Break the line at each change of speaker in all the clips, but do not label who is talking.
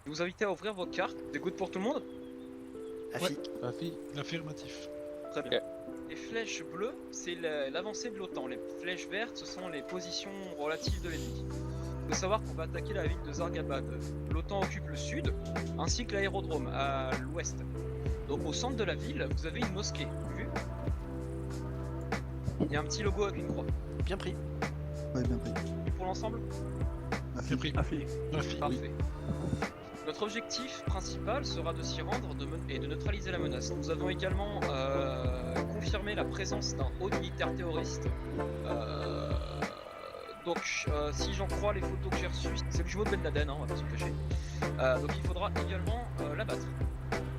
Je vous invite à ouvrir vos cartes. C'est good pour tout le monde?
Afi.
Affirmatif.
Très bien. Les flèches bleues, c'est l'avancée de l'OTAN. Les flèches vertes, ce sont les positions relatives de l'ennemi. Il faut savoir qu'on va attaquer la ville de Zargabad. L'OTAN occupe le sud, ainsi que l'aérodrome à l'ouest. Donc au centre de la ville, vous avez une mosquée. Vu? Il y a un petit logo avec une croix.
Bien pris.
Ouais, bien pris.
Et pour l'ensemble?
J'ai pris.
Afi.
Parfait. Notre objectif principal sera de s'y rendre et de neutraliser la menace. Nous avons également confirmé la présence d'un haut militaire terroriste. Donc, si j'en crois les photos que j'ai reçues, c'est le jumeau de Ben Laden, hein, on va pas se le cacher. Donc il faudra également l'abattre.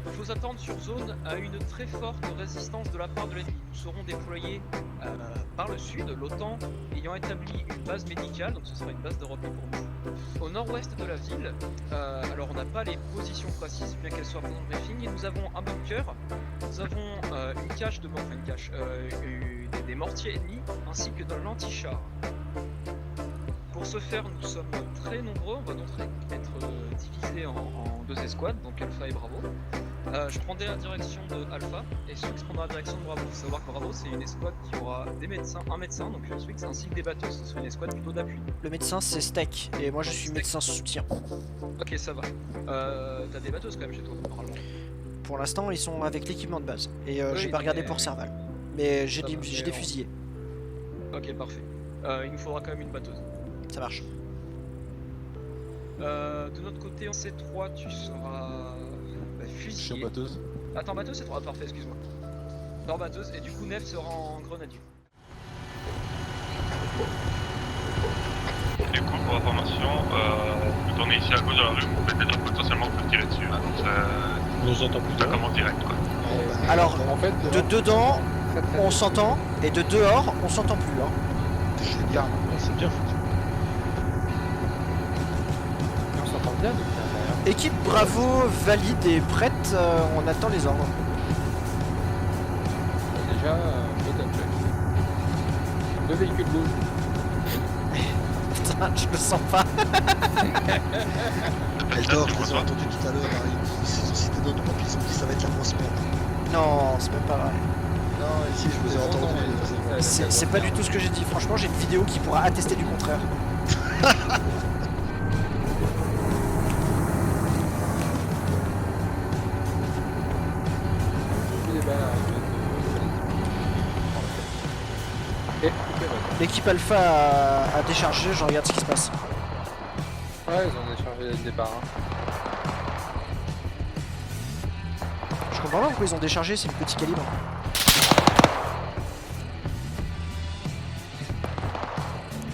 Il faut s'attendre sur zone à une très forte résistance de la part de l'ennemi. Nous serons déployés par le sud, l'OTAN ayant établi une base médicale, donc ce sera une base de repli pour nous. Au nord-ouest de la ville, alors on n'a pas les positions précises, bien qu'elles soient dans le briefing, et nous avons un bunker, nous avons une cache de enfin une cache, des mortiers ennemis, ainsi que de l'anti-char. Pour ce faire, nous sommes très nombreux, on va donc être divisés en deux escouades, donc Alpha et Bravo. Je prendrai la direction de Alpha et Swix prendra la direction de Bravo. Il faut savoir que Bravo c'est une escouade qui aura des médecins, un médecin, donc Swix ainsi que des batteuses. Ce sera une escouade plutôt d'appui.
Le médecin c'est Steak et moi je suis
Steak.
médecin soutien.
Ok, ça va. T'as des batteuses quand même chez toi, normalement.
Pour l'instant ils sont avec l'équipement de base et
Oui,
j'ai pas regardé
mais-
pour Serval. Mais j'ai
Ça
des,
va,
j'ai
mais
des
on-
fusillés.
Ok, parfait. Il nous faudra quand même une batteuse.
Ça marche.
De notre côté, en C3, tu seras fusillé.
batteuse.
Attends, batteuse, c'est 3, parfait, excuse-moi. Non, batteuse, et du coup, Nef sera en grenadier.
Du coup, pour information, vous tournez ici à gauche de la rue, vous pouvez déjà potentiellement vous tirer dessus. Hein, donc
On nous entend plus
ça
tard.
commence direct. Quoi.
Alors
En fait,
de dedans on s'entend et de dehors on s'entend plus. Hein.
génial.
C'est bien foutu.
On s'entend bien depuis l'intérieur.
Équipe Bravo valide et prête, on attend les ordres.
Déjà, peut-être. Deux véhicules bougent.
Putain, je le sens pas.
Eldor, je les ai entendus tout à l'heure, ils ont cité d'autres groupes, ils ont dit ça va être la grosse merde.
Non, c'est même pas vrai.
Non, ici je vous ai entendu.
C'est pas du tout ce que j'ai dit. Franchement, j'ai une vidéo qui pourra attester du contraire. L'équipe Alpha a déchargé, je regarde ce qui se passe.
Ouais, ils ont déchargé dès le départ. Hein.
Je comprends pas pourquoi ils ont déchargé, c'est du petit calibre.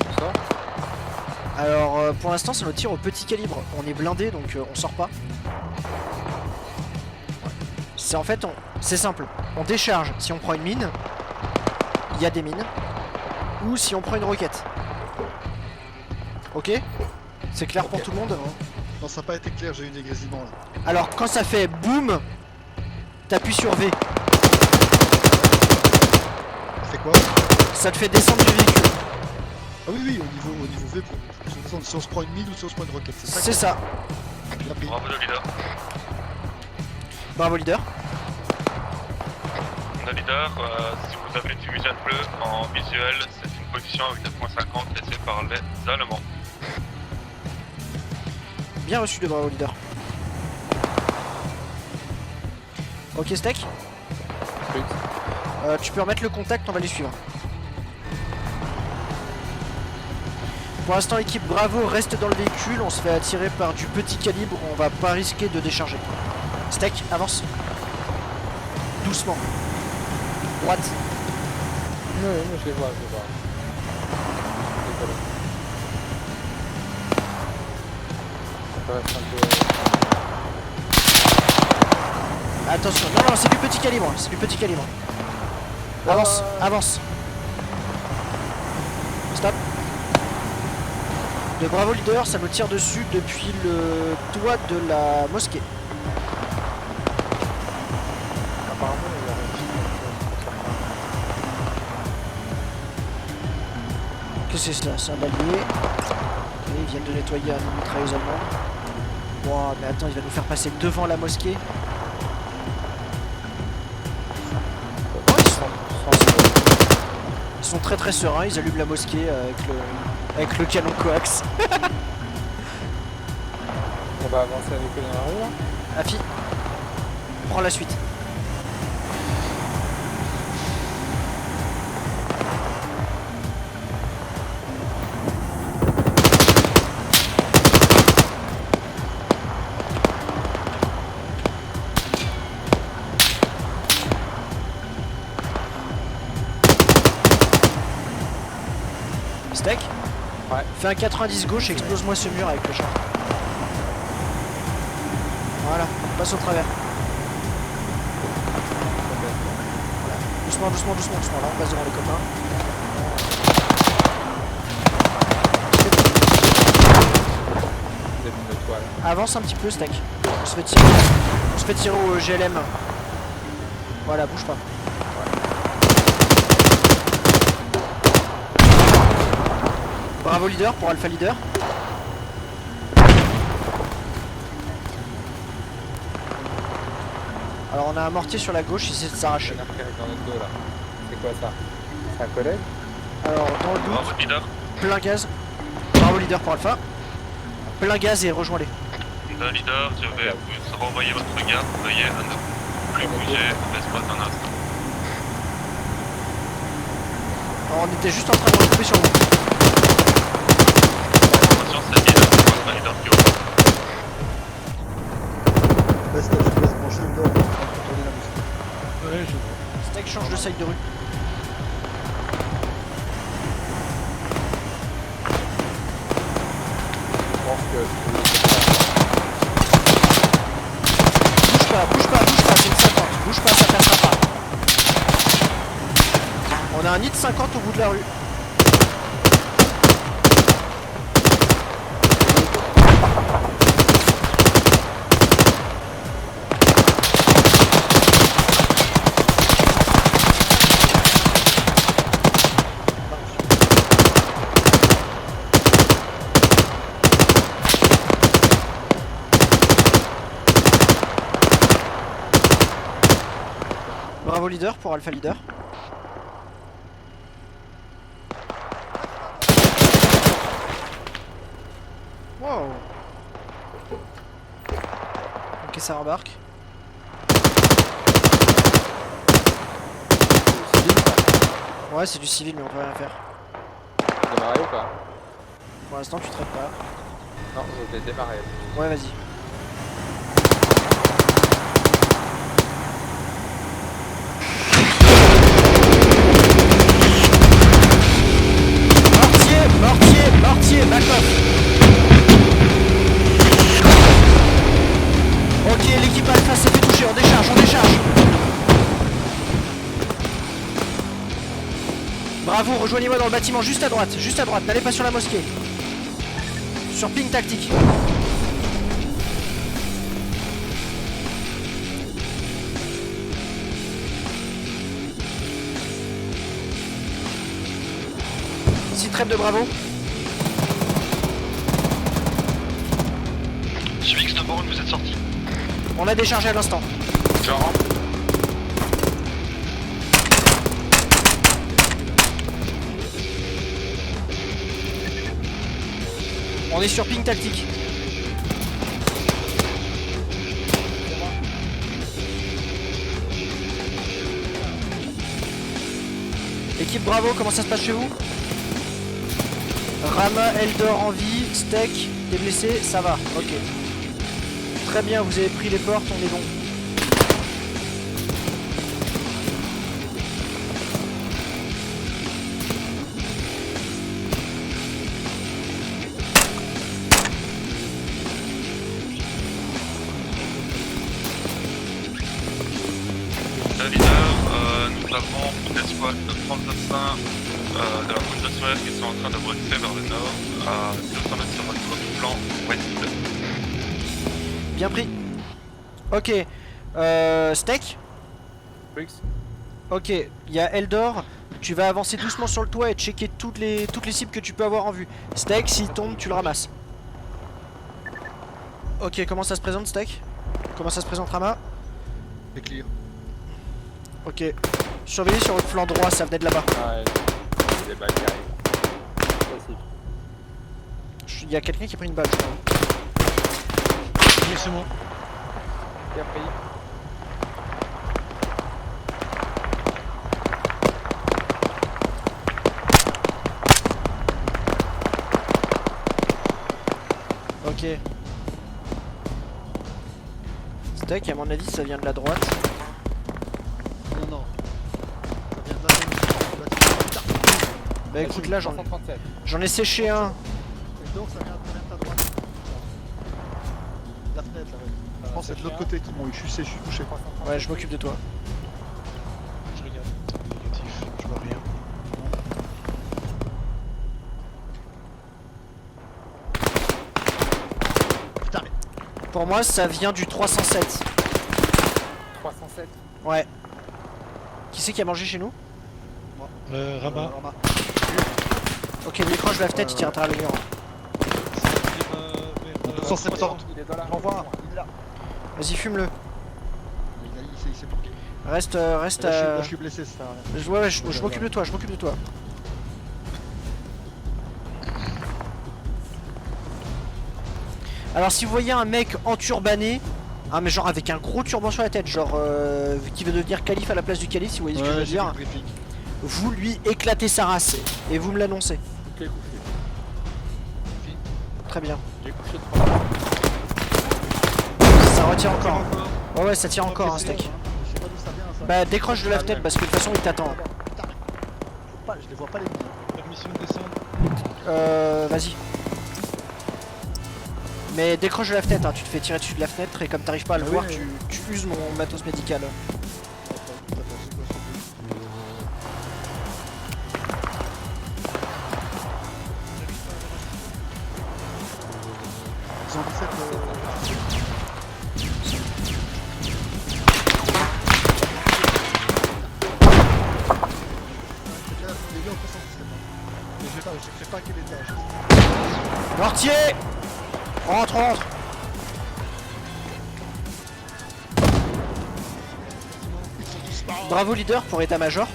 On sort.
Alors pour l'instant c'est notre tir au petit calibre. On est blindé donc on sort pas. C'est en fait, c'est simple. On décharge si on prend une mine. Il y a des mines. Ou si on prend une roquette. Ok? C'est clair pour tout le monde?
Non, ça n'a pas été clair, j'ai eu des grésillements là.
Alors quand ça fait boum, t'appuies sur V.
C'est quoi?
Ça te fait descendre du véhicule.
Ah oui, oui, au niveau V, si on se prend une mine ou si on se prend une roquette, c'est ça?
C'est ça.
Bien pris.
Bravo de leader.
Bravo leader.
De leader, si vous avez une fumigène bleue en visuel, c'est une position avec 9.50 laissée par les Allemands.
Bien reçu de bravo leader. Ok Steak,
Oui.
tu peux remettre le contact, on va les suivre. Pour l'instant l'équipe Bravo reste dans le véhicule, on se fait attirer par du petit calibre, on va pas risquer de décharger. Steak, avance. Doucement. Droite.
Oui, moi je les vois, je les vois. Décolle. Ça reste un peu...
Attention, non non c'est du petit calibre, c'est du petit calibre. Avance, avance. Stop. Le Bravo leader, ça me tire dessus depuis le toit de la mosquée.
Apparemment, il a réussi.
Qu'est-ce que c'est ça? C'est un allié. Ok, ils viennent de nettoyer un mitrailleuse allemand. Wow, mais attends, il va nous faire passer devant la mosquée. Oh, ils sont très très sereins, ils allument la mosquée avec le canon coax.
On va avancer avec eux dans la rue là.
Afi, prends la suite. Steak.
Ouais.
Fais un 90 gauche et explose-moi ce mur avec le char. Voilà, passe au travers. Doucement, doucement, doucement, doucement. Là, on passe devant les copains.
Des mines de toile.
Avance un petit peu, Steak. On se fait tirer. On se fait tirer au GLM. Voilà, bouge pas. Bravo leader pour Alpha Leader. Alors on a un mortier sur la gauche, il essaie de s'arracher.
Un arc qui arrive dans notre dos là. C'est quoi ça? C'est un collègue?
Alors dans le
Bravo,
doute,
leader.
plein gaz. Bravo leader pour Alpha. Plein gaz et rejoins-les.
Leader, je vais vous renvoyer votre garde. Veuillez à ne plus bouger l'espace d'un instant.
Alors, on était juste en train de recouper sur vous.
Attention, c'est leader, c'est votre leader qui ouvre.
Là, c'est tu laisses brancher le dehors pour contourner la mosquée.
Ouais, je vois.
Steak change de side de rue.
Je pense que.
Bouge pas, c'est une 50. Bouge pas, ça passera pas. On a un nid de 50 au bout de la rue. Bravo leader pour Alpha Leader. Wow. Ok, ça rembarque. Ouais, c'est du civil, mais on peut rien faire.
Démarrer ou pas?
Pour l'instant, tu traites pas.
Non, je vais démarrer.
Ouais, vas-y. Mortier, back off. Ok, l'équipe Alpha s'est fait toucher, on décharge. Bravo, rejoignez-moi dans le bâtiment, juste à droite, n'allez pas sur la mosquée. Sur ping tactique. Trêve de Bravo.
Suix de Bourne, vous êtes sorti.
On a déchargé à l'instant.
Genre.
On est sur ping tactique. Équipe Bravo, comment ça se passe chez vous? Rama, Eldor en vie, Steak, t'es blessé, ça va, ok. Très bien, vous avez pris les portes, on est bon.
Leader, nous avons une escouade de 30 assassins de la route de Suez qui sont en train de brosser vers le nord à 200 mètres sur votre flanc ouest.
Bien pris. Ok. Steak. Ok, il y a Eldor. Tu vas avancer doucement sur le toit et checker toutes les cibles que tu peux avoir en vue. Steak, s'il tombe, tu le ramasses. Ok, comment ça se présente, Steak? Comment ça se présente, Rama?
C'est clear.
Ok. Surveillez sur votre flanc droit, ça venait de là-bas.
Ouais, il y a des balles qui arrivent. Possible.
Il y a quelqu'un qui a pris une balle, je crois.
Oui, c'est moi.
Bien pris.
Ok. Steak, à mon avis, ça vient de la droite.
Non, non. Ça vient de là. Putain.
Bah écoute, là, j'en
337.
ai séché un.
Et donc ça vient de ta droite. La fenêtre là, ouais. Je pense que c'est de l'autre côté qu'ils m'ont eu. Je suis touché.
Ouais, je m'occupe de toi.
Je regarde. Négatif, je vois rien.
Putain, mais.
Pour moi, ça vient du 307.
307.
Ouais. Qui c'est qui a mangé chez nous?
Rabat.
Rama.
Ok, lui croche de la fenêtre, il tirera le mur.
Vers,
270.
Il est dans la
J'en vois un. Il est là.
Vas-y, fume-le.
Il s'est bloqué.
Reste
Là, je suis blessé, ça sert à rien.
Ouais, je m'occupe de toi, je m'occupe de toi. Alors si vous voyez un mec enturbané, mais genre avec un gros turban sur la tête, genre qui veut devenir calife à la place du calife, si vous voyez ce que je veux dire, vous lui éclatez sa race et vous me l'annoncez.
Ok, couché.
Très bien.
J'ai couché 3.
Ça retire encore. Ouais, ça tire encore un steak.
Je sais pas d'où ça vient ça.
Bah décroche de la fenêtre parce que de toute façon il t'attend.
Putain, mais. Je les vois pas les.
Permission de descendre.
Vas-y. Mais décroche de la fenêtre, hein, tu te fais tirer dessus de la fenêtre et comme t'arrives pas à le
Ah
voir,
oui,
tu uses mon matos médical.
Ils ont 17. Les gars, on peut s'en foutre, mais je sais pas à quel étage.
Mortier! Rentre, rentre!
Ils sont tous marrants.
Bravo leader pour état-major.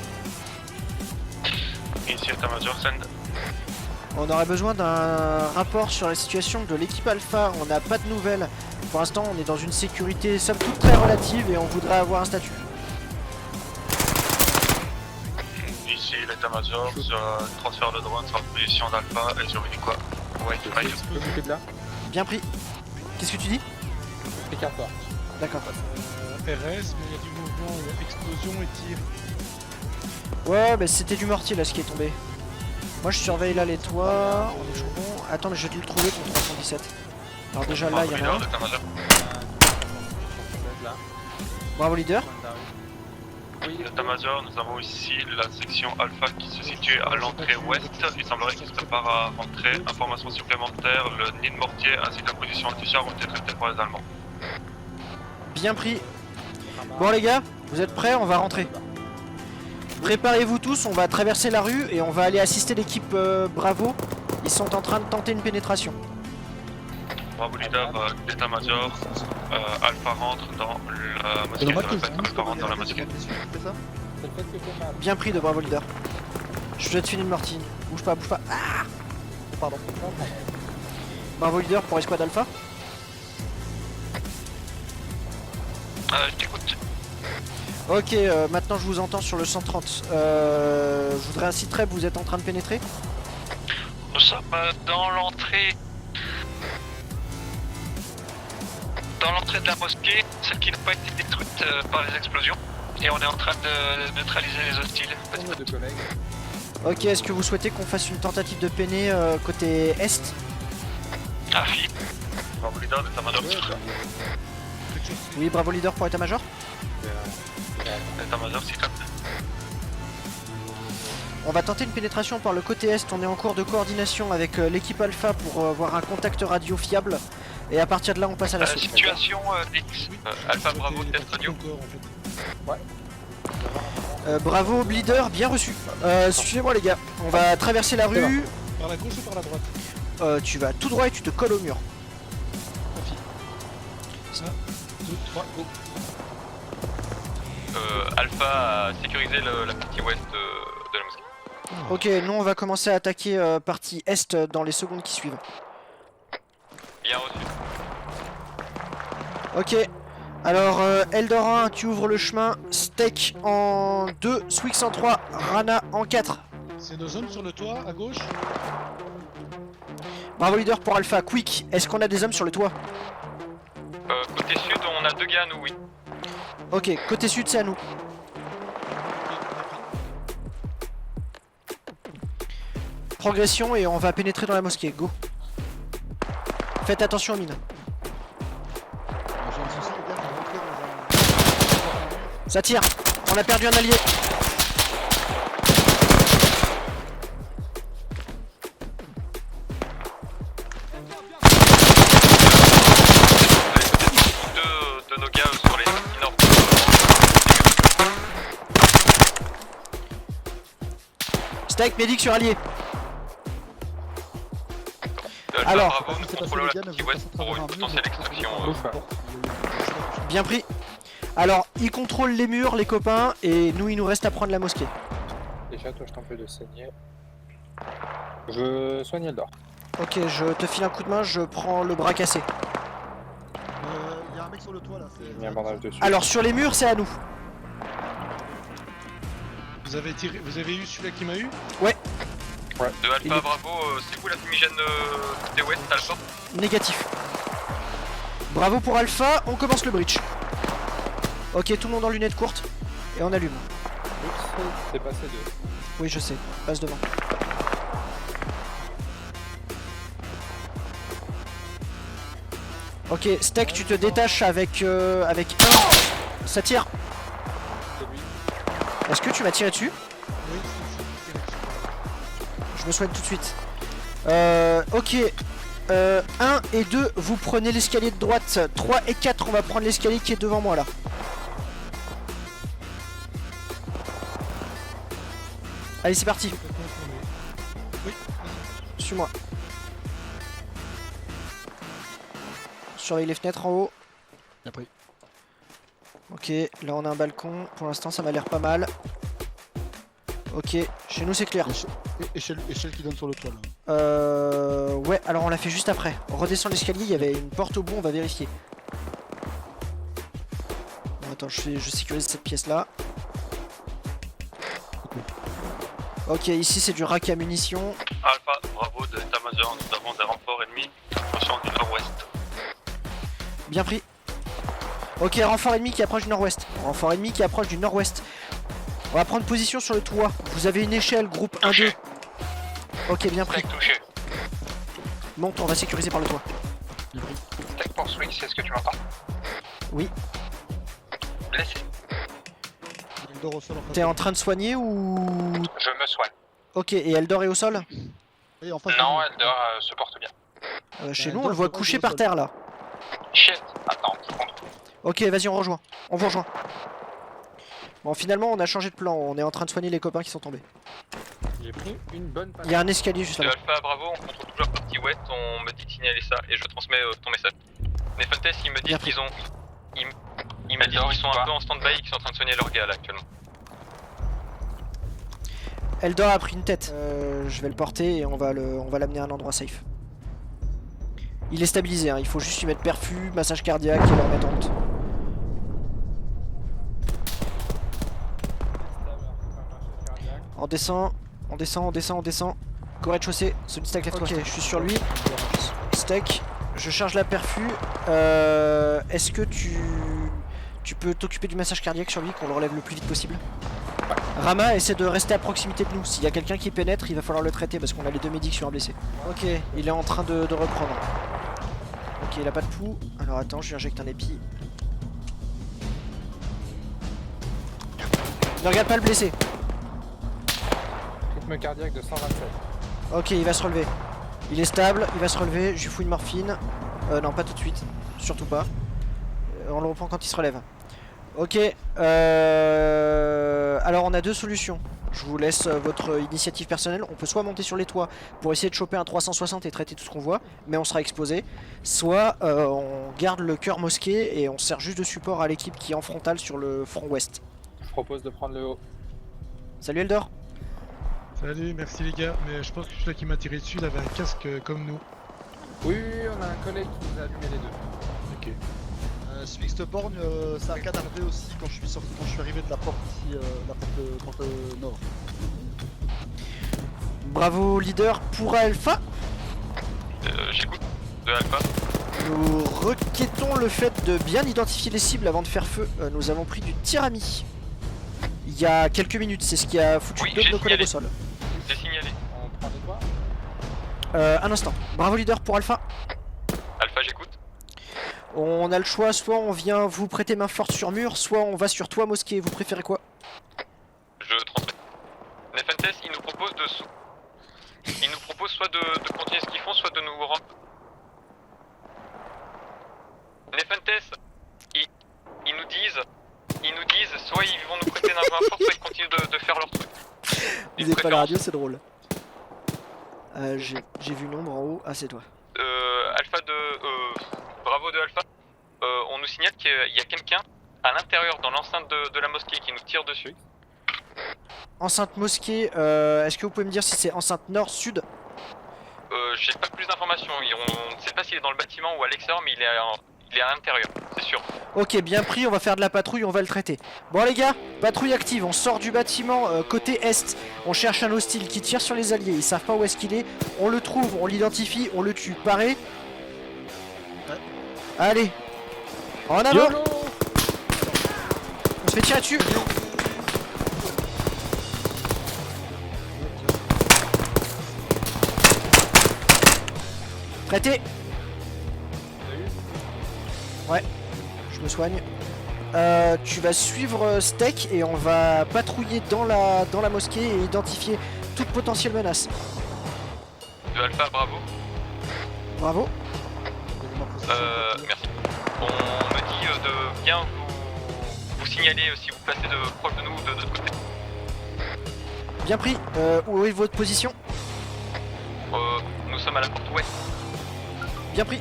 Ici état-major, send.
On aurait besoin d'un rapport sur la situation de l'équipe Alpha. On n'a pas de nouvelles. Pour l'instant, on est dans une sécurité somme toute très relative et on voudrait avoir un statut.
Ici l'état-major, je transfère le drone sur la position d'Alpha et je vous dis quoi? Ouais,
Je peux m'occuper de là.
Bien pris. Qu'est-ce que tu dis?
Écarte-toi.
D'accord.
RS, mais il y a du mouvement, explosion et tir.
Ouais, bah c'était du mortier là ce qui est tombé. Moi je surveille là les toits. On est toujours bon. Attends, mais je vais te le trouver ton 317. Alors déjà là, il y en a un.
L'état-major.
Là.
Bravo leader.
Oui,
L'état-major, nous avons ici la section Alpha qui se situe à l'entrée ouest. Il semblerait qu'il se prépare à rentrer. Information supplémentaire, le nid de mortier ainsi que la position anti-char ont été traités par les Allemands.
Bien pris. Bon les gars, vous êtes prêts? On va rentrer. Préparez-vous tous, on va traverser la rue et on va aller assister l'équipe Bravo. Ils sont en train de tenter une pénétration.
Bravo leader, d'état-major, Alpha rentre dans la mosquée. Alpha rentre dans la mosquée.
C'est ça?
c'est le fait que t'es mal.
Bien pris de Bravo leader. Je vais te filer une mortine. Bouge pas, bouge pas. Ah, pardon. Bravo leader pour escouade Alpha.
Je t'écoute.
Ok, maintenant je vous entends sur le 130. Je voudrais un site web, vous êtes en train de pénétrer?
Nous sommes dans l'entrée. Dans l'entrée de la mosquée, celle qui n'a pas été détruite par les explosions. Et on est en train de neutraliser les hostiles.
On a deux collègues.
Ok, est-ce que vous souhaitez qu'on fasse une tentative de péné côté est?
Ah, Philippe. Bravo leader, d'état-major.
Oui, bravo leader pour état-major.
D'état-major, s'il te plaît.
On va tenter une pénétration par le côté est, on est en cours de coordination avec l'équipe Alpha pour avoir un contact radio fiable. Et à partir de là, on passe à la suite.
Situation X. Alpha Bravo, test radio.
Encore, en fait.
Bravo leader, bien reçu. Suivez-moi les gars, on va traverser la rue.
Par la gauche ou par la droite?
Tu vas tout droit et tu te colles au mur.
2, 3, go.
Alpha a sécurisé la partie ouest de la mosquée.
Ok, nous on va commencer à attaquer partie est dans les secondes qui suivent.
Bien reçu.
Ok, alors Eldor 1, tu ouvres le chemin, Steak en 2, Swix en 3, Rana en 4.
C'est nos hommes sur le toit, à gauche.
Bravo leader pour Alpha. Quick, est-ce qu'on a des hommes sur le toit?
Côté sud, on a 2 gars à nous, oui.
Ok, côté sud c'est à nous. Progression et on va pénétrer dans la mosquée, go. Faites attention aux mines.
J'ai un souci, les gars, on va rentrer dans un...
Ça tire, on a perdu un allié.
De nos gars sur les nord.
Steak, médic sur allié.
Alpha,
Alors,
Bravo, nous contrôlons la partie ouest pour une potentielle extraction.
Bien pris. Alors, ils contrôlent les murs, les copains, et nous, il nous reste à prendre la mosquée.
Déjà, toi, je t'en prie de saigner. Je soigne Eldor.
Ok, je te file un coup de main, je prends le bras cassé.
Il y a un mec sur le toit là.
J'ai mis un bandage dessus.
Alors, sur les murs, c'est à nous.
Vous avez eu celui-là qui m'a eu?
De Alpha, Bravo, c'est vous la fumigène côté ouest, Alpha?
Négatif. Bravo pour Alpha, on commence le breach. Ok, tout le monde en lunettes courtes, et on allume.
Oups, c'est passé de...
Oui, je sais, passe devant. Ok, Steak, tu te détaches avec un. Ça tire.
C'est lui.
Est-ce que tu vas tirer dessus?
Oui,
Je me soigne tout de suite. Ok. 1 et 2, vous prenez l'escalier de droite. 3 et 4, on va prendre l'escalier qui est devant moi là. Allez, c'est parti.
Oui,
Suis-moi. Surveille les fenêtres en haut.
Bien pris.
Ok, là on a un balcon. Pour l'instant, ça m'a l'air pas mal. Ok, chez nous c'est clair.
Échelle qui donne sur le toit là.
Ouais, alors on l'a fait juste après. On redescend l'escalier, il y avait une porte au bout, on va vérifier. Bon, attends, je sécurise cette pièce là. Ok, ici c'est du rack à munitions.
Alpha, Bravo, de l'état-major, nous avons des renforts ennemis approchant du nord-ouest.
Bien pris. Ok, renfort ennemi qui approche du nord-ouest. Renfort ennemi qui approche du nord-ouest. On va prendre position sur le toit. Vous avez une échelle, groupe 1-2.
Touché.
Ok, bien pris.
Steak touché.
Monte, on va sécuriser par le toit.
Steak pour Swix, est-ce que tu m'entends?
Oui.
Blessé.
Eldor au sol en face.
T'es en train de soigner ou...
Je me soigne.
Ok, et Eldor est au sol?
Et en face.
Non, Eldor se porte bien.
Chez
Bah,
nous, on
Eldor,
le voit
c'est vrai,
couché
il est au
par
sol.
terre là.
Shit. Attends, je contrôle.
Ok, vas-y, on rejoint. On vous rejoint. Bon, finalement, on a changé de plan. On est en train de soigner les copains qui sont tombés.
J'ai pris une bonne patte.
Il y a un escalier juste
De
là-bas.
Alpha, Bravo, on contrôle toujours la partie ouest, on me dit de signaler ça et je transmets ton message. Nefontes, ils me
Bien
disent qu'ils ont... Ils me disent qu'ils sont un peu en stand-by et qu'ils sont en train de soigner leur gars là actuellement.
Eldor a pris une tête. Je vais le porter et on va l'amener à un endroit safe. Il est stabilisé, hein. Il faut juste lui mettre perfus, massage cardiaque et le remettre en route. On descend, on descend, on descend, on descend. Go rez-de-chaussée, celui stack lève-toi. Ok, je suis sur lui. Steak, je charge la perfu. Est-ce que tu peux t'occuper du massage cardiaque sur lui, qu'on le relève le plus vite possible? Rama, essaie de rester à proximité de nous. S'il y a quelqu'un qui pénètre, il va falloir le traiter parce qu'on a les deux médics sur un blessé. Ok, il est en train de reprendre. Ok, il a pas de pouls. Alors attends, je lui injecte un épi. Ne regarde pas le blessé.
Rythme cardiaque de 127.
Ok, il va se relever. Il est stable, il va se relever. Je lui fous une morphine. Non, pas tout de suite. Surtout pas. On le reprend quand il se relève. Ok, alors on a deux solutions. Je vous laisse votre initiative personnelle. On peut soit monter sur les toits pour essayer de choper un 360 et traiter tout ce qu'on voit, mais on sera exposé. Soit on garde le cœur mosquée et on sert juste de support à l'équipe qui est en frontale sur le front ouest.
Je propose de prendre le haut.
Salut Eldor.
Salut, merci les gars, mais je pense que celui-là qui m'a tiré dessus, il avait un casque comme nous.
Oui, on a un collègue qui nous a allumé les deux.
Ok.
Spixteborn, ça a canardé aussi quand je suis sorti, quand je suis arrivé de la porte ici, la porte nord.
Bravo leader pour Alpha.
J'écoute. De Alpha.
Nous requêtons le fait de bien identifier les cibles avant de faire feu. Nous avons pris du tir ami. Il y a quelques minutes, c'est ce qui a foutu
Oui,
deux de
j'ai
nos collègues
signalé.
au sol.
J'ai signalé.
On prend des toits.
Un instant. Bravo leader pour Alpha.
Alpha, j'écoute.
On a le choix, soit on vient vous prêter main forte sur mur, soit on va sur toit mosquée. Vous préférez quoi?
Je transmets. Nefentes, il nous propose soit de continuer ce qu'ils font, soit de nous rendre. Nefentes, ils nous disent, soit ils vont nous prêter main forte, soit ils continuent de faire leur truc.
Vous avez pas la radio, c'est drôle. J'ai vu une ombre en haut. Ah, c'est toi.
Alpha Bravo de Alpha. On nous signale qu'il y a quelqu'un à l'intérieur dans l'enceinte de la mosquée qui nous tire dessus.
Enceinte mosquée, est-ce que vous pouvez me dire si c'est enceinte nord, sud?
J'ai pas plus d'informations. On ne sait pas s'il est dans le bâtiment ou à l'extérieur, mais il est à l'intérieur, c'est sûr.
Ok, bien pris, on va faire de la patrouille, on va le traiter. Bon les gars, patrouille active, on sort du bâtiment côté est. On cherche un hostile qui tire sur les alliés, ils savent pas où est-ce qu'il est. On le trouve, on l'identifie, on le tue. Paré?
Ouais.
Allez, en avant.
YOLO.
On se fait tirer dessus. Traité. Ouais, je me soigne. Tu vas suivre Steak et on va patrouiller dans la mosquée et identifier toute potentielle menace.
De Alpha, bravo.
Bravo.
Merci. On me dit de bien vous signaler si vous passez de proche de nous ou de notre côté.
Bien pris. Où est votre position?
Nous sommes à la porte ouest.
Bien pris.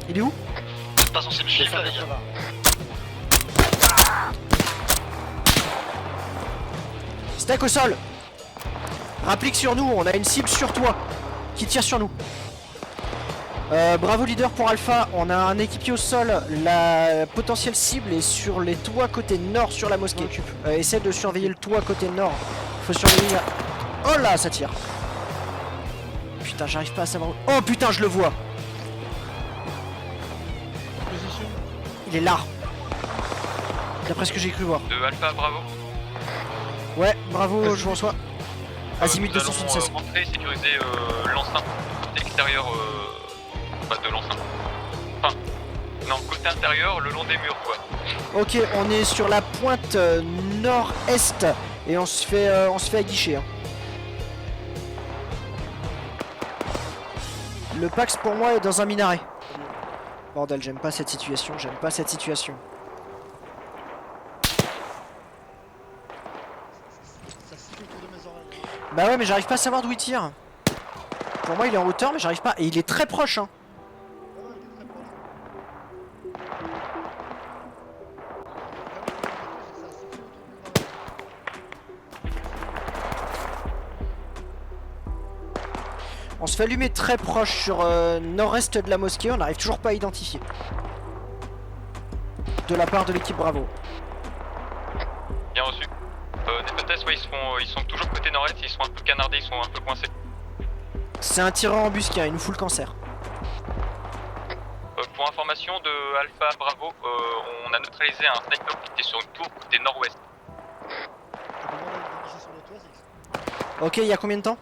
Il est où?
Pas censé me suivre là, les gars.
Steak au sol. Rapplique sur nous, on a une cible sur toi qui tire sur nous. Bravo leader pour Alpha, on a un équipier au sol, la potentielle cible est sur les toits côté nord sur la mosquée. Essaie de surveiller le toit côté nord, faut surveiller... Oh là, ça tire. Putain, j'arrive pas à savoir où... Oh putain, je le vois.
Position.
Il est là. D'après ce que j'ai cru voir.
De Alpha, bravo.
Ouais, bravo, je vous reçois. Azimut
Nous allons
276.
rentrer et sécuriser l'enceinte extérieur de l'enceinte. Enfin, non, côté intérieur, le long des murs, quoi.
Ok, on est sur la pointe nord-est et on se fait aguicher. Hein. Le Pax pour moi est dans un minaret. Bordel, j'aime pas cette situation, j'aime pas cette situation.
Ça siffle autour de mes oreilles.
Bah ouais, mais j'arrive pas à savoir d'où il tire. Pour moi, il est en hauteur, mais j'arrive pas. Et il est très proche, hein.
Ouais, il est très proche. Ça siffle autour de mes oreilles.
On se fait allumer très proche sur nord-est de la mosquée, on n'arrive toujours pas à identifier. De la part de l'équipe Bravo.
Bien reçu. Nefentes, ouais, ils sont toujours côté nord-est, ils sont un peu canardés, ils sont un peu coincés.
C'est un tireur embusqué, hein, il nous fout le cancer.
Pour information de Alpha Bravo, on a neutralisé un sniper qui était sur une tour côté nord-ouest.
Je peux demander de viser sur le toit, Zix.
Ok, il y a combien de temps?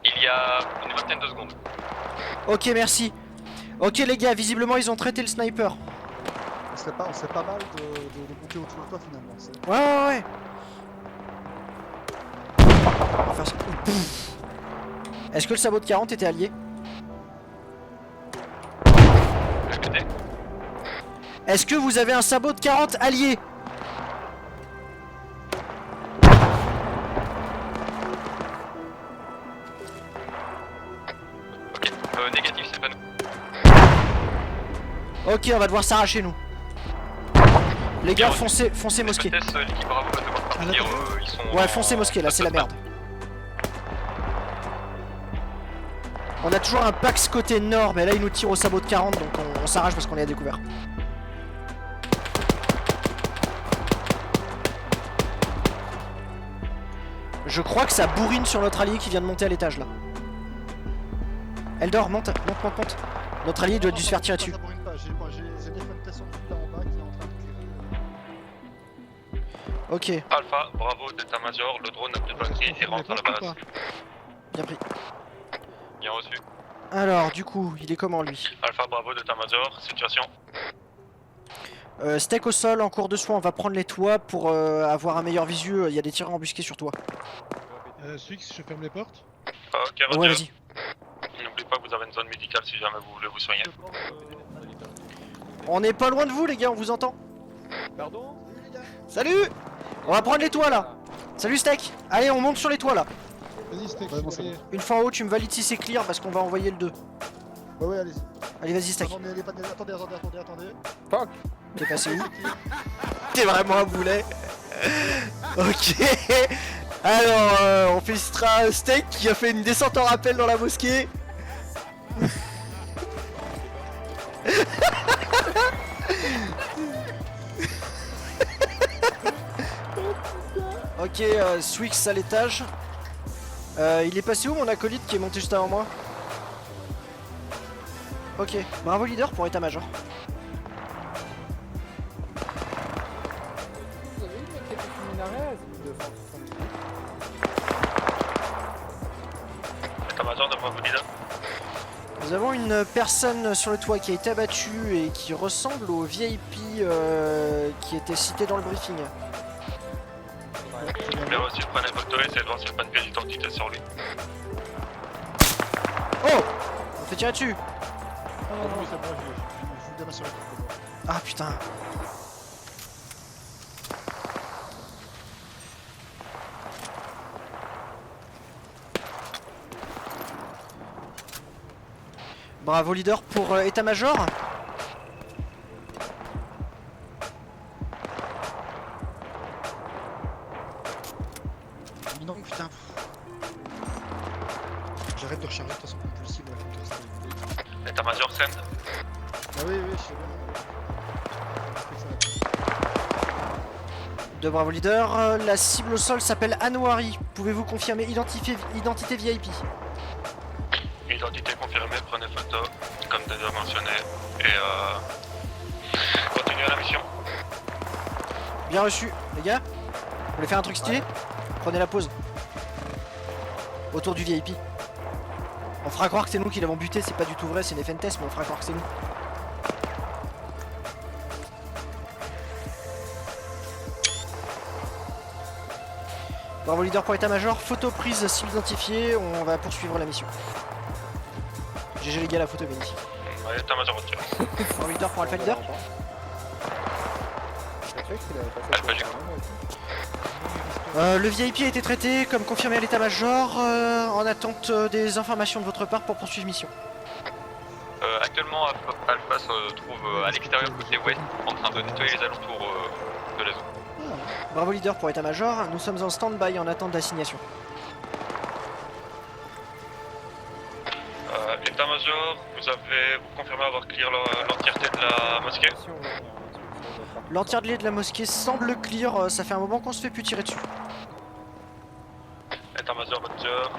Il y a une vingtaine de secondes.
Ok, merci. Ok les gars, visiblement ils ont traité le sniper.
On serait pas mal de monter autour de toi finalement.
Ouais, ouais, ouais. On va faire ça. Pouf. Est-ce que le sabot de 40 était allié?
Répétez.
Est-ce que vous avez un sabot de 40 allié?
Ok, négatif, c'est pas nous.
Ok, on va devoir s'arracher nous. Les gars,
Bien reçu.
foncez mosquée.
L'équipe Bravo va devoir
À
partir,
l'intérieur
ils sont
Ouais,
en-
foncez mosquée, là c'est la merde. On a toujours un Pax côté nord, mais là il nous tire au sabot de 40, donc on s'arrache parce qu'on est à découvert. Je crois que ça bourrine sur notre allié qui vient de monter à l'étage là. Eldor, monte. Notre allié doit dû se faire tirer dessus.
Ça bourrine pas, j'ai des Fuentes là en bas qui est en train de tirer.
Ok,
Alpha, Bravo, d'état-major, le drone n'a plus de batterie et rentre à la base.
bien pris.
Bien reçu.
Alors, du coup, il est comment lui?
Alpha, Bravo, d'état-major, situation.
Steak au sol, en cours de soin, on va prendre les toits pour avoir un meilleur visu. Il y a des tireurs embusqués sur toi.
Swix, je ferme les portes.
Ok,
Ouais,
Roger.
vas-y.
N'oubliez pas que vous avez une zone médicale si jamais vous voulez vous soigner.
On est pas loin de vous, les gars, on vous entend.
Pardon?
Salut! On va prendre les toits là. Salut Steak. Allez, on monte sur les toits là.
Vas-y, Steak,
Ouais, bon, c'est
derrière.
Une fois en haut, tu me valides si c'est clear parce qu'on va envoyer le 2.
Ouais, allez-y.
Allez, vas-y Steak.
Non, mais elle est pas... Attendez.
Fuck!
T'es passé où? T'es vraiment un boulet. Ok. Alors, on félicitera Steak qui a fait une descente en rappel dans la mosquée. Ok, Swix à l'étage. Il est passé où mon acolyte qui est monté juste avant moi? Ok, bravo leader pour état-major.
Vous avez vu le mec qui était sur le minaret? C'est 278.
État-major de Bravo leader.
Nous avons une personne sur le toit qui a été abattue et qui ressemble au VIP qui était cité dans le briefing.
Bien reçu, prenez photo et essayez de voir s'il n'y a pas une pièce d'identité sur lui.
Oh! On fait tirer dessus!
Oui, c'est bon, je vous donne sur le porte.
Ah putain! Bravo leader pour état-major.
Non, putain. J'arrête de recharger de toute façon compulsive la Counter-Strike.
État-major, send.
Ah oui, je sais bien.
De bravo leader, la cible au sol s'appelle Anouari. Pouvez-vous confirmer identité VIP?
Identité confirmée, prenez photo, comme déjà mentionné, et continuez la mission.
Bien reçu, les gars. Vous voulez faire un truc stylé? Prenez la pause. Autour du VIP. On fera croire que c'est nous qui l'avons buté, c'est pas du tout vrai, c'est une FN test, mais on fera croire que c'est nous. Bravo leader pour état-major, photo prise, cible identifiée, on va poursuivre la mission. GG les gars, la photo est magnifique.
Ouais, état-major retiré.
Bravo leader pour alpha leader.
Alpha, j'ai
Le VIP a été traité comme confirmé à l'état-major, en attente des informations de votre part pour poursuivre mission.
Actuellement, Alpha se trouve à l'extérieur côté ouest, en train de nettoyer les alentours de la zone.
Bravo leader pour état-major, nous sommes en stand-by en attente d'assignation.
État-major, vous confirmez avoir clear l'entièreté de la mosquée.
L'entièreté de la mosquée semble clear, ça fait un moment qu'on se fait plus tirer dessus.
État-major, Roger,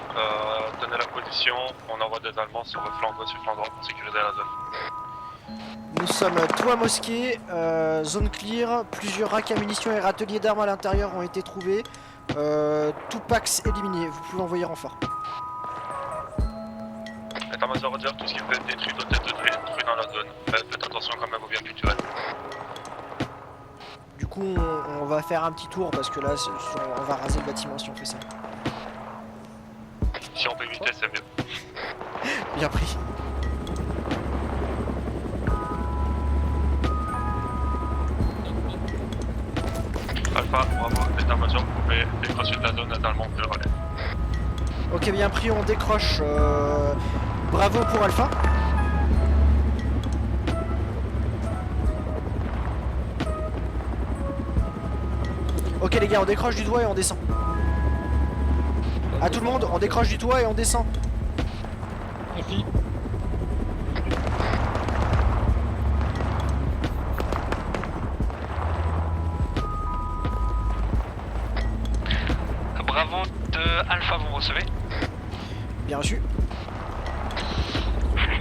donnez la position, on envoie des Allemands sur le flanc gauche et flanc droit pour sécuriser la zone.
Nous sommes toit mosquée, zone clear, plusieurs racks à munitions et râteliers d'armes à l'intérieur ont été trouvés. Tout Pax éliminé, vous pouvez envoyer renfort.
État-major, Roger, tout ce qui peut être détruit doit être détruit dans la zone. Faites attention quand même aux biens culturels.
Du coup on va faire un petit tour parce que là on va raser le bâtiment si on fait ça.
Si on peut éviter, c'est mieux.
Bien pris.
Alpha, bravo, l'état-major, vous pouvez décrocher de la zone d'allemand de relais.
Ok, bien pris, on décroche. Bravo pour Alpha. Ok les gars, on décroche du toit et on descend. À tout le monde, on décroche du toit et on descend.
Merci.
Bravo de Alpha, vous me recevez?
Bien reçu.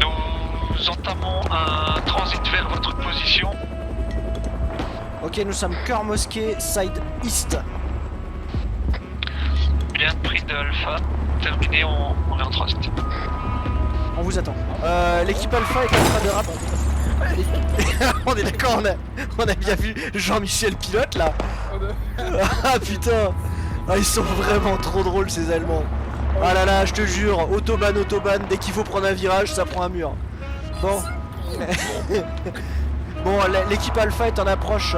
Nous entamons un transit vers votre position.
Ok, nous sommes cœur mosquée, side east.
Bien pris de Alpha. Terminé, on est en transit.
On vous attend. L'équipe Alpha est en train de rap. On est d'accord, on a bien vu Jean-Michel pilote là. Ah putain. Ah, ils sont vraiment trop drôles ces Allemands. Ah là là, je te jure, autobahn, dès qu'il faut prendre un virage, ça prend un mur. Bon. Bon, l'équipe Alpha est en approche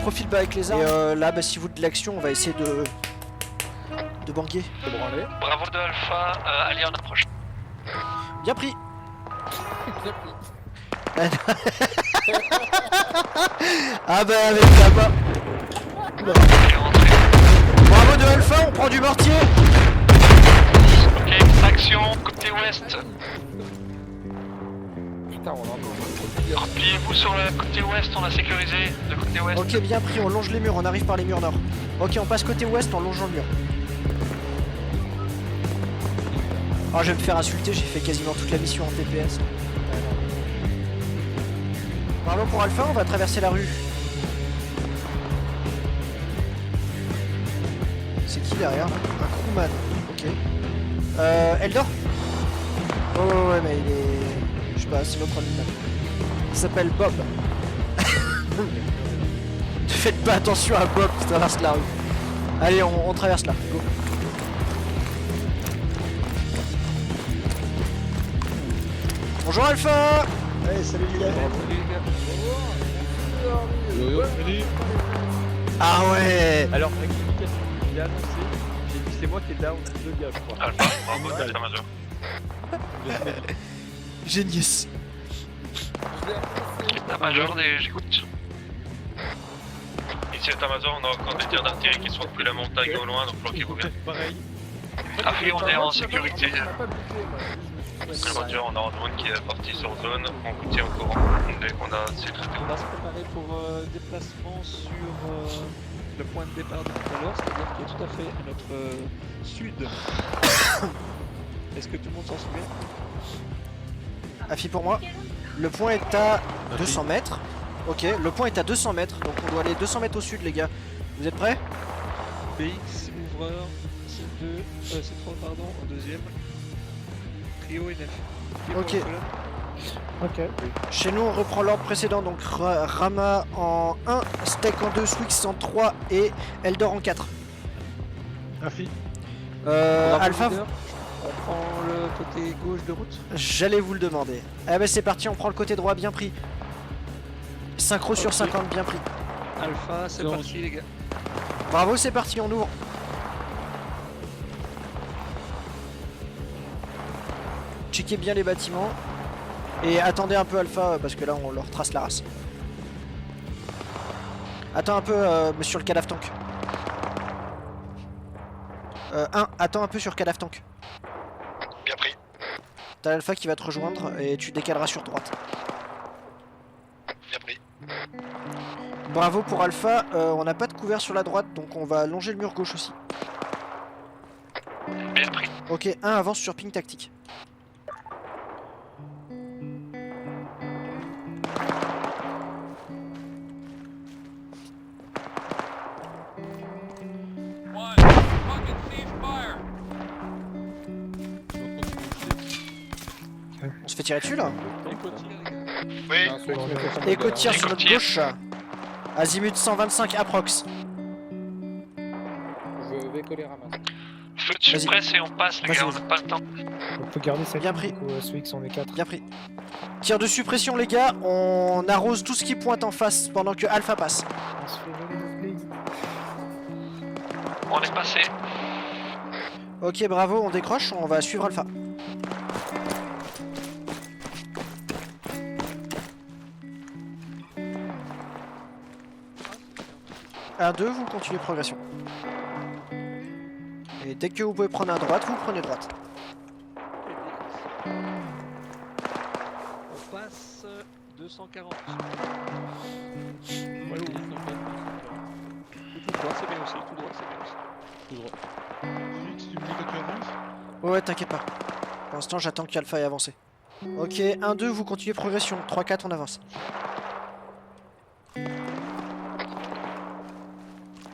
profil bas avec les armes. Et là, bah, si vous de l'action, on va essayer de banquer.
C'est branlé.
Bravo de Alpha, allez en approche.
Bien pris.
Bien pris.
Ah bah avec la main.
Et rentrez.
Bravo de Alpha, on prend du mortier.
Ok, action, côté ouest.
Putain, on a encore.
Repliez-vous sur le côté ouest, on a sécurisé le côté ouest.
Ok, bien pris, on longe les murs, on arrive par les murs nord. Ok, on passe côté ouest, on longe le mur. Oh, je vais me faire insulter, j'ai fait quasiment toute la mission en TPS. Bravo pour Alpha, on va traverser la rue. C'est qui derrière? Un crewman, ok. Eldor? Oh ouais, mais il est... Je sais pas, c'est notre animal. Il s'appelle Bob. Ne faites pas attention à Bob qui traverse la rue. Allez, on traverse là, go. Bonjour Alpha.
Hey, salut les gars.
Salut.
Ah ouais.
Alors, rectification, il a annoncé, j'ai dit c'est moi qui ai down 2 gars, je crois.
Alpha, bravo de l'état-major.
Génius.
État-major, j'écoute. Ici l'état-major, on a encore des tirs d'artillerie qui sont depuis la montagne au loin, donc bloquez-vous bien.
Pareil.
Après, on est en sécurité.
On a pas buté, moi.
La voiture, on a un drone qui est parti sur zone, on vous tient au courant dès qu'on a sécurité.
On va se préparer pour déplacement sur le point de départ de tout à l'heure, c'est-à-dire qui est tout à fait à notre sud. Est-ce que tout le monde s'en souvient?
Affi pour moi. Le point est à 200 mètres. Ok, le point est à 200 mètres, donc on doit aller 200 mètres au sud les gars. Vous êtes prêts?
BX, ouvreur, C2, C3 pardon, en deuxième. Trio et nef. Trio
Ok.
en colonne.
Ok.
Chez nous on reprend l'ordre précédent, donc Rama en 1, Steak en 2, Swix en 3 et Eldor en 4.
Afi.
Bravo,
Alpha,
leader. On prend le côté gauche de route.
j'allais vous le demander. Eh ben c'est parti, on prend le côté droit, bien pris. Synchro sur 50, bien pris.
Alpha, c'est
Donc.
parti les gars.
Bravo, c'est parti, on ouvre. Checkez bien les bâtiments. Et attendez un peu Alpha, parce que là on leur trace la race. Attends un peu sur le cadavre tank. attends un peu sur cadavre tank.
Bien pris.
T'as l'Alpha qui va te rejoindre et tu décaleras sur droite.
Bien pris.
Bravo pour Alpha, on n'a pas de couvert sur la droite, donc on va longer le mur gauche aussi.
Bien pris.
Ok, 1 avance sur ping tactique. On se fait tirer dessus là.
Oui.
Non, ceux qui mettent le centre
Écho
de-
tire sur notre
Écho
gauche. Azimut 125 approx.
Je vais coller ramasse.
Feu de
Vas-y.
suppresse et on passe, les
Vas-y,
gars, on
vas-y.
n'a pas le temps.
On peut garder ça.
Bien pris.
Swix, on est 4.
Bien pris. Tir de suppression les gars, on arrose tout ce qui pointe en face pendant que Alpha passe.
On se fait voler notre blé.
On est passé.
Ok bravo, on décroche, on va suivre Alpha. Un 2, vous continuez progression. Et dès que vous pouvez prendre à droite, vous prenez droite.
On passe 240.
Moi, je dis non,
Tout droit, c'est bien aussi. Tout droit, c'est bien aussi.
tout droit.
Swix, tu me dis que tu avances?
Ouais, t'inquiète pas. Pour l'instant, j'attends qu'Alpha ait avancé. Ok, 1-2, vous continuez progression. 3-4, on avance.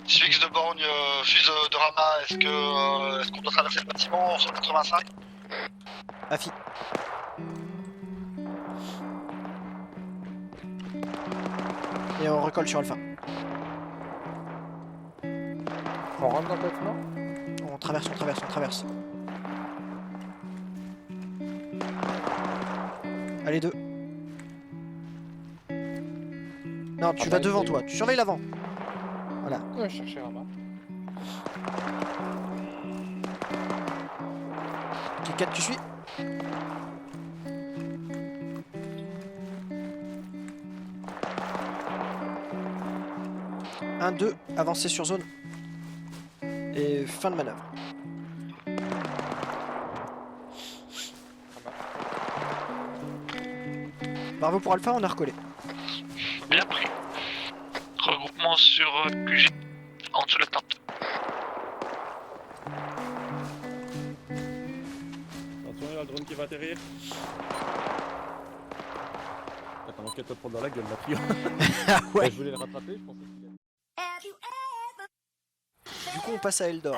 Swix de Borgne, fuse de Rama, est-ce qu'on doit traverser le bâtiment sur 85?
Afi. Et on recolle sur Alpha.
On rentre dans le bâtiment.
On traverse, on traverse, on traverse. Allez, 2. Non, tu vas devant toi, tu surveilles l'avant. Voilà.
Ouais, je cherchais Rama.
Ok, 4, tu suis. Un, 2, avancez sur zone. Et fin de manœuvre. Bravo pour Alpha, on a recollé.
Bien pris. Regroupement sur QG en dessous de la tente.
Attention, il y a le drone qui va atterrir. T'as manqué de te prendre dans la gueule, la trio.
Ah ouais.
Je voulais le rattraper, je pensais qu'il allait.
Du coup, on passe à Eldor.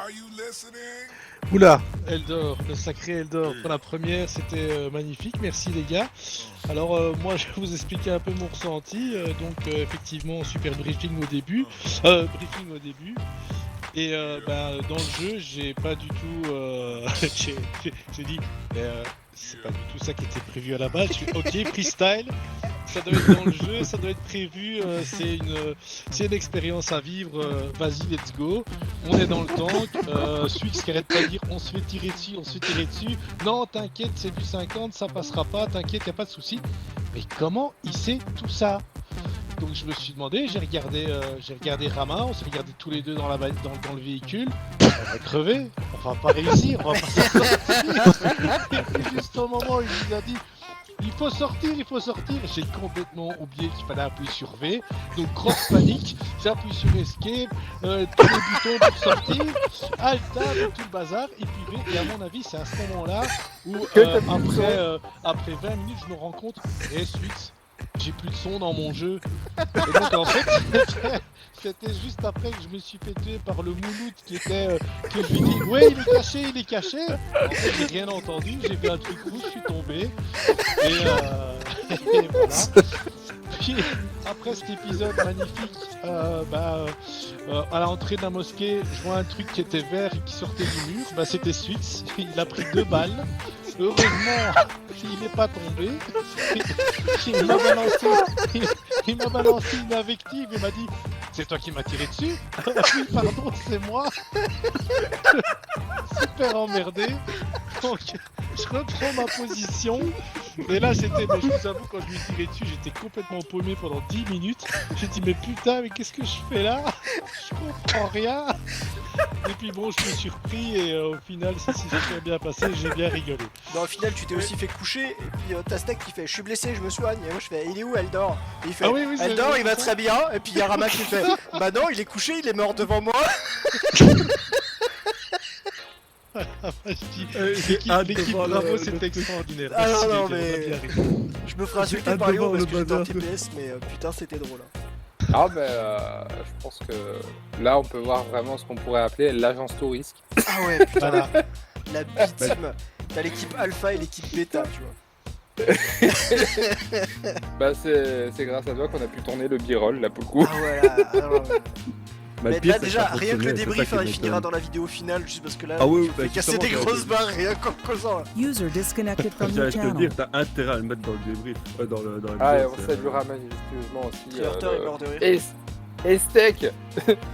Oula, Eldor, le sacré Eldor. Pour la première, c'était magnifique, merci les gars. Alors moi je vais vous expliquer un peu mon ressenti. Donc effectivement, super briefing au début. Et dans le jeu, j'ai pas du tout... j'ai dit, c'est pas du tout ça qui était prévu à la base. Je suis ok, freestyle. Ça doit être dans le jeu, ça doit être prévu, c'est une expérience à vivre, vas-y, let's go. On est dans le tank, Swix qui arrête pas de dire on se fait tirer dessus, non t'inquiète c'est du 50, ça passera pas, t'inquiète, y a pas de souci. Mais comment il sait tout ça? Donc je me suis demandé, j'ai regardé Rama, on s'est regardé tous les deux dans le véhicule, on va crever, on va pas réussir, on va pas s'en sortir. Et puis juste au moment où il nous a dit il faut sortir, j'ai complètement oublié qu'il fallait appuyer sur V, donc grosse panique, j'appuie sur Escape, tous les boutons pour sortir, Alt-Tab et tout le bazar, et puis V, et à mon avis c'est à ce moment-là où après 20 minutes je me rends compte, Swix, j'ai plus de son dans mon jeu. Et donc en fait, c'était juste après que je me suis fait tuer par le mouloud qui était... que je lui dis ouais il est caché. En fait j'ai rien entendu, j'ai vu un truc rouge, je suis tombé. Et voilà. Puis après cet épisode magnifique, à l'entrée de la mosquée, je vois un truc qui était vert et qui sortait du mur, c'était Swix, il a pris 2 balles. Heureusement, il n'est pas tombé. Il m'a balancé une invective et m'a dit c'est toi qui m'as tiré dessus? Oui, pardon, c'est moi. Super emmerdé. Donc, je reprends ma position. Et là, mais je vous avoue, quand je lui ai tiré dessus, j'étais complètement paumé pendant 10 minutes. J'ai dit, mais putain, mais qu'est-ce que je fais là? Je comprends rien. Et puis bon, je me suis repris et au final, ça s'est super bien passé, j'ai bien rigolé.
Non, au final, tu t'es aussi fait coucher, et puis t'as Steak qui fait je suis blessé, je me soigne. Et moi, je fais il est où Eldor? Et il fait Eldor, il va très bien. Et puis il y a Rama qui fait bah non, il est couché, il est mort devant moi.
L'équipe Bravo, c'était extraordinaire.
Ah
Merci,
non,
les gars,
mais-
on a bien rigolé.
Je me ferai insulter par Léo parce que j'étais en TPS, mais putain, c'était drôle. Hein.
Ah je pense que là on peut voir vraiment ce qu'on pourrait appeler l'agence touriste.
Ah ouais, putain, la B-team. T'as l'équipe alpha et l'équipe bêta, tu vois.
C'est grâce à toi qu'on a pu tourner le b-roll là pour le coup.
Ah voilà, alors,
Bah,
Mais
pire,
là
c'est
déjà,
ça
rien que le
fonctionnait, c'est
débrief,
ça qui
il finira
m'étonne.
dans la vidéo finale, juste parce que là,
Ah oui,
tu fais casser des grosses barres rien qu'en causant là.
User disconnected from your
J'allais te le
channel.
dire, t'as intérêt à le mettre dans le débrief. Dans la
Ah, et
vidéo,
on
c'est-
saluera majestueusement aussi.
Créateur est mort de rire.
Et Steak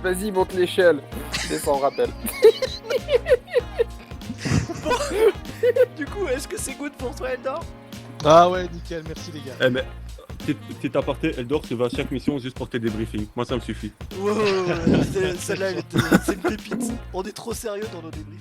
Vas-y, monte l'échelle. Descends, rappel.
Du coup, est-ce que c'est good pour toi, Eldor?
Ah ouais, nickel, merci les gars.
Eh mais, petit aparté, Eldor, tu vas à chaque mission juste pour tes débriefings. Moi, ça me suffit.
Wow, celle-là, c'est une pépite. On est trop sérieux dans nos débriefs.